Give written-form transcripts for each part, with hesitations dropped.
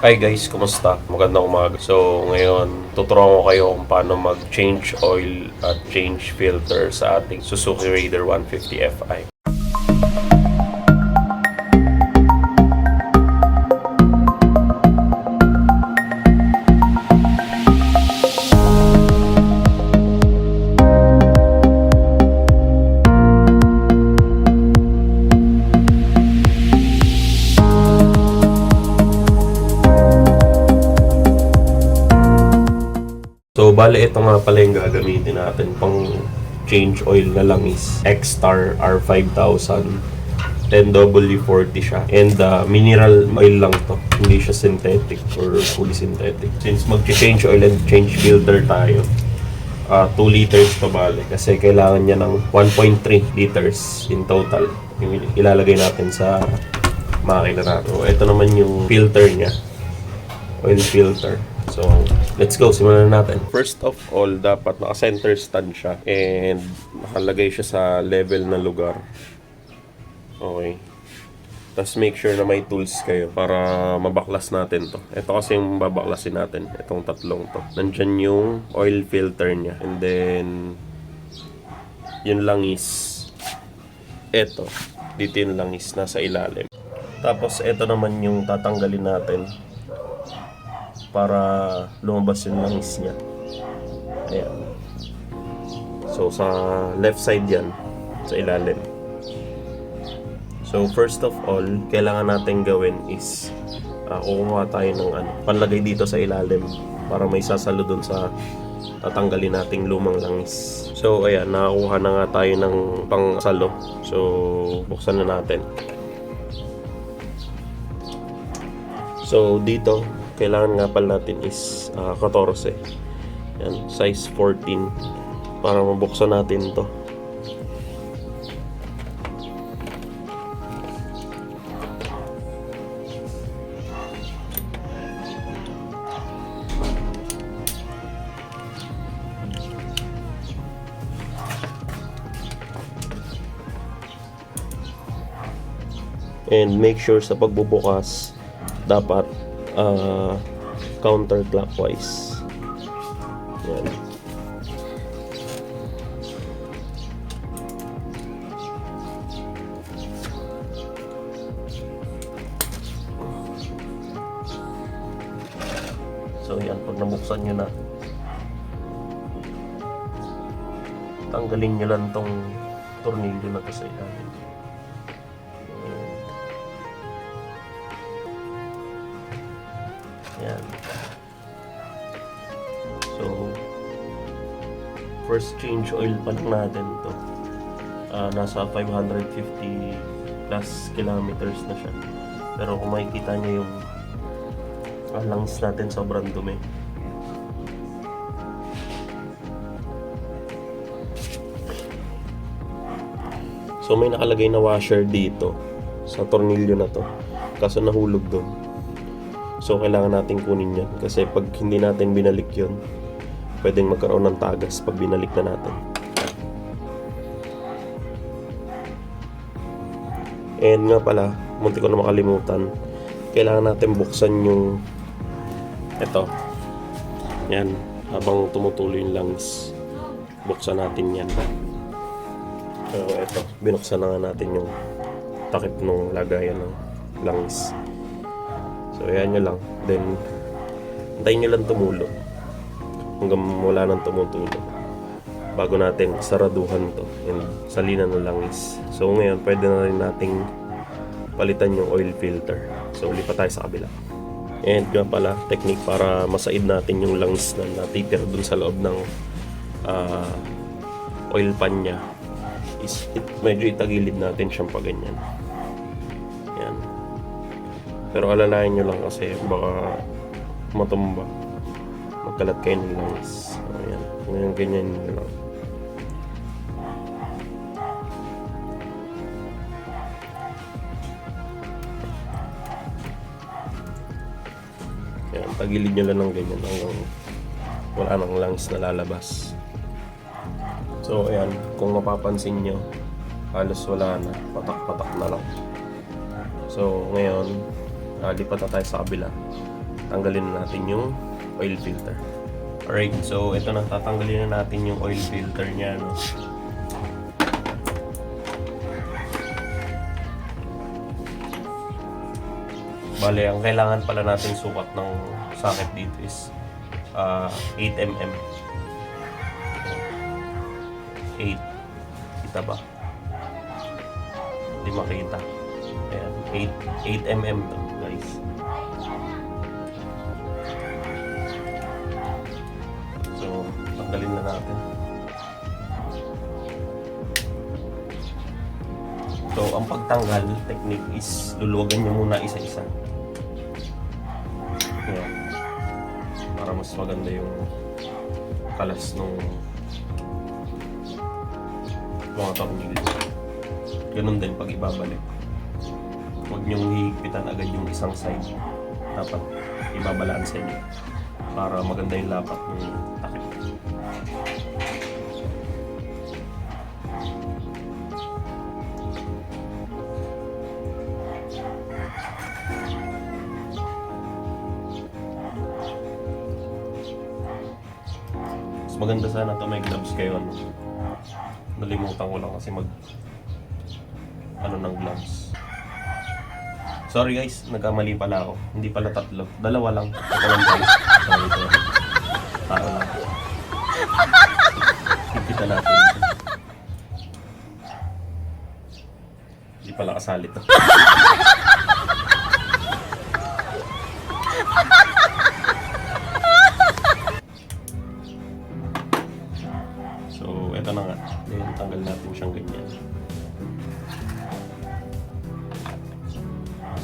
Hi guys, kumusta? Magandang umaga. So, ngayon, tuturuan ko kayo kung paano mag-change oil at change filter sa ating Suzuki Raider 150 Fi. So, bale ito nga pala yung gagamitin natin pang change oil na langis. X-Star R5000 10W40 siya. And mineral oil lang to. Hindi siya synthetic or fully synthetic. Since mag-change oil and change filter tayo, 2 liters to bale. Kasi kailangan niya ng 1.3 liters in total. Yung ilalagay natin sa makina natin. So, ito naman yung filter niya. Oil filter. So, let's go. Simulan na natin. First of all, dapat naka-center stand siya and nakalagay siya sa level na lugar. Okay. Tapos make sure na may tools kayo para mabaklas natin to. Ito kasi yung babaklasin natin. Itong tatlong to. Nandyan yung oil filter niya. And then, yung langis. Ito. Dito yung langis. Nasa ilalim. Tapos, ito naman yung tatanggalin natin para lumabas yung langis niya. Ayan. So, sa left side yan, sa ilalim. So, first of all, kailangan natin gawin is kukuha tayo ng panlagay dito sa ilalim para may sasalo dun sa tatanggalin nating lumang langis. So, ayan, nakakuha na nga tayo ng pangsalo. So, buksan na natin. So, dito, kailangan nga pala natin is 14. Yan, size 14 para mabuksan natin to. And make sure sa pagbubukas dapat counterclockwise. Yan. So yan, pag nabuksan nyo na, tanggalin nyo lang tong tornilyo na to sa ilalim. Yan. So, first change oil pa lang natin to. Nasa 550 plus kilometers na siya. Pero kung makikita nyo yung langis natin sobrang dumi. So, may nakalagay na washer dito sa tornilyo na to. Kaso nahulog doon. So, kailangan natin kunin yan. Kasi pag hindi natin binalik yun, pwedeng magkaroon ng tagas pag binalik na natin. And nga pala, munti ko na makalimutan, kailangan natin buksan yung ito. Yan. Habang tumutuloy yung langis, buksan natin yan. So, ito. Binuksan na nga natin yung takip ng lagayan ng langis. So, ayan nyo lang. Then, antayin nyo lang tumulo. Hanggang wala nang tumutulo. Bago natin saraduhan to. And salinan ng langis. So, ngayon, pwede na rin nating palitan yung oil filter. So, lipat tayo sa kabila. And nga pala, technique para masaid natin yung langis na natitira dun sa loob ng oil pan nya is medyo itagilid natin siyang paganyan. Yan. Pero alalayan nyo lang kasi baka matumba. Magkalat kayo ng langis. Ayan. Ngayon ganyan nyo lang. Ayan. Tagilid nyo lang ng ganyan hanggang wala nang langis na lalabas. So ayan. Kung mapapansin nyo, halos wala na. Patak-patak na lang. So ngayon, lipat na tayo sa kabila. tanggalin na natin yung oil filter. Alright, so ito na, tatanggalin na natin yung oil filter niya, no? Bale, ang kailangan pala natin sukat ng socket dito is 8mm. 8. Kita ba? Hindi makita. Ayan, 8mm to, guys. So, tanggalin na natin. So, ang pagtanggal technique is luluwagan nyo muna isa-isa. Ayan. Para mas maganda yung kalas nung mga tornilyo. Ganun din pag ibabalik. Huwag nyong hihigpitan agad yung isang side. Dapat ibabalanse nyo para maganda yung lapat ng takip. Mas maganda sana to may gloves kayo, ano? Nalimutan ko lang kasi ng gloves. Sorry guys, nagkamali pala ako. Hindi pala 3. 2 lang. Ito lang tayo. Sorry. Tao lang. Kita natin. Hindi pala kasali to. So, ito na nga. Then, tanggal natin siyang ganyan.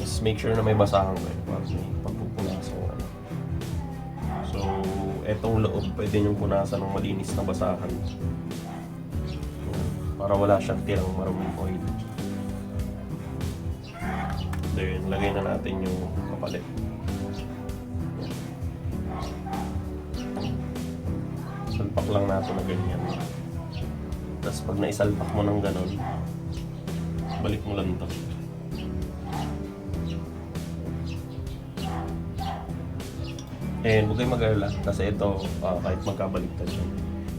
Just make sure na may basahan kayo para may pagpupunasan. So, etong loob, pwede nyo punasan ng malinis na basahan. Para wala siyang tirang maruming oil. Then, lagay na natin yung kapalit. Salpak lang natin na ganyan. Tapos pag naisalpak mo ng ganon, balik mo lang ito. And huwag kayo mag-alala kasi ito kahit magkabaliktad yan,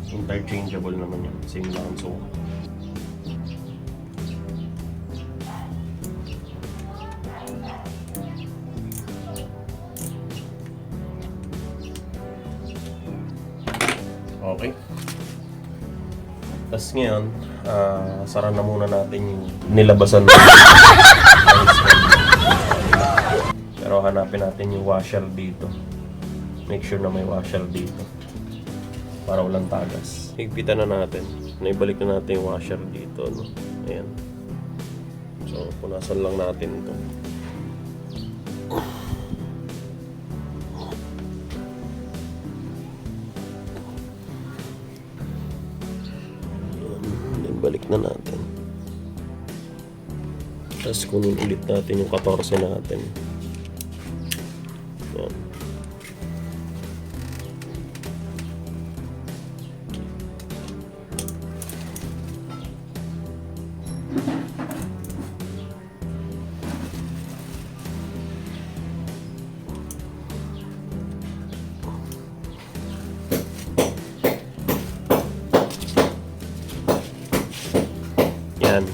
interchangeable naman yan. Same lang ang sukat. Okay. Tapos ngayon, sara na muna natin yung nilabasan na. Pero hanapin natin yung washer dito. Make sure na may washer dito para walang tagas. Higpitan na natin. Naibalik na natin yung washer dito, no? Ayan. So, punasan lang natin ito. Balik na natin. Tapos kunin ulit natin yung 14 natin. Yan. Yan.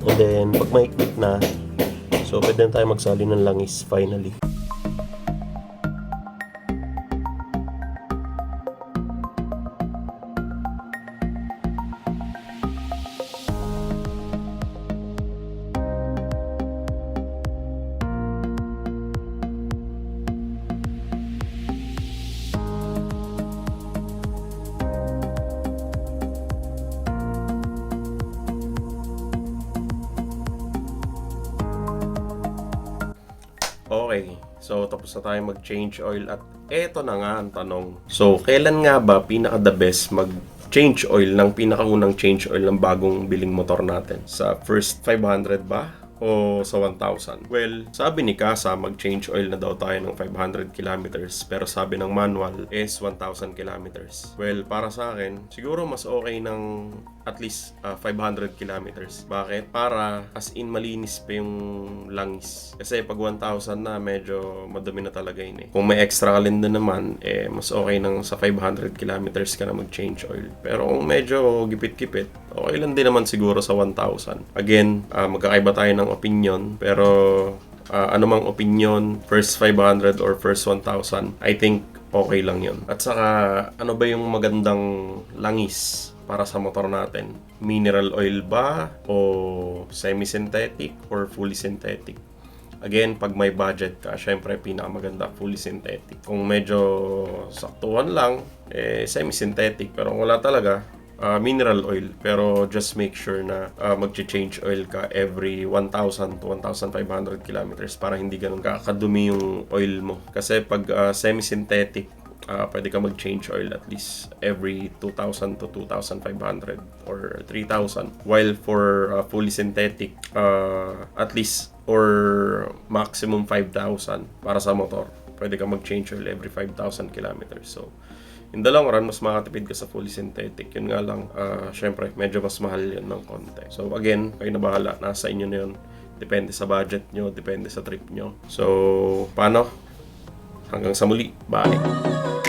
And then, pag maikpit na, so pwede na tayo magsali ng langis finally. Okay, so tapos na tayo mag-change oil at eto na nga ang tanong. So, kailan nga ba pinaka-the best mag-change oil ng pinakaunang change oil ng bagong biling motor natin? Sa first 500 ba? o sa 1,000? Well, sabi ni Kasa, mag-change oil na daw tayo ng 500 kilometers, pero sabi ng manual is 1,000 kilometers. Well, para sa akin, siguro mas okay ng at least 500 kilometers. Bakit? Para as in malinis pa yung langis. Kasi pag 1,000 na, medyo madumi na talaga yun eh. Kung may extra kalenda naman, mas okay nang sa 500 kilometers ka na mag-change oil. Pero kung medyo gipit-gipit, okay lang din naman siguro sa 1,000. Again, magkakaiba tayo ng opinion, pero anumang opinion, first 500 or first 1,000, I think okay lang yun. At saka, ano ba yung magandang langis para sa motor natin? Mineral oil ba? O semi-synthetic or fully synthetic? Again, pag may budget ka, syempre pinakamaganda fully synthetic. Kung medyo saktuhan lang, semi-synthetic. Pero kung wala talaga, mineral oil. Pero just make sure na mag-change oil ka every 1,000 to 1,500 kilometers para hindi ganun kakadumi yung oil mo. Kasi pag semi-synthetic, pwede ka mag-change oil at least every 2,000 to 2,500 or 3,000. While for fully synthetic, at least or maximum 5,000 para sa motor. Pwede ka mag-change oil every 5,000 kilometers. So, in the long run, mas makatipid ka sa fully synthetic. Yun nga lang, syempre, medyo mas mahal yun ng konti. So, again, kayo na bahala. Nasa inyo na yun. Depende sa budget nyo, depende sa trip nyo. So, paano? Hanggang sa muli. Bye!